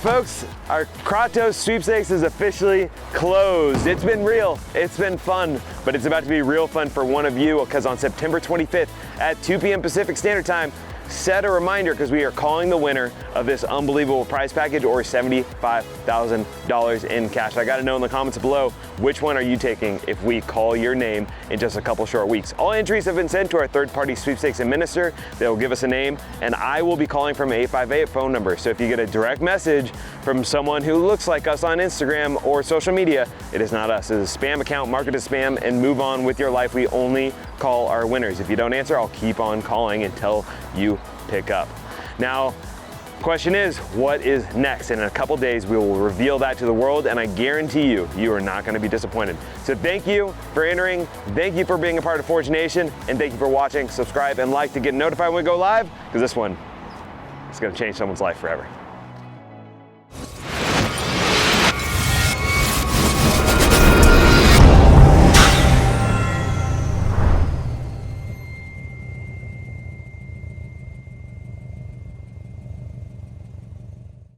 folks, our Kratos sweepstakes is officially closed. It's been real, it's been fun, but it's about to be real fun for one of you, because on September 25th at 2 p.m. Pacific Standard Time, set a reminder, because we are calling the winner of this unbelievable prize package, or $75,000 in cash. I gotta know in the comments below, which one are you taking if we call your name in just a couple short weeks? All entries have been sent to our third-party sweepstakes administrator. They'll give us a name, and I will be calling from an 858 phone number. So if you get a direct message from someone who looks like us on Instagram or social media, it is not us. It is a spam account, mark it as spam, and move on with your life. We only call our winners. If you don't answer, I'll keep on calling until you pick up. Now, question is, what is next? And in a couple days, we will reveal that to the world, and I guarantee you, you are not gonna be disappointed. So thank you for entering, thank you for being a part of Forge Nation, and thank you for watching. Subscribe and like to get notified when we go live, because this one is gonna change someone's life forever.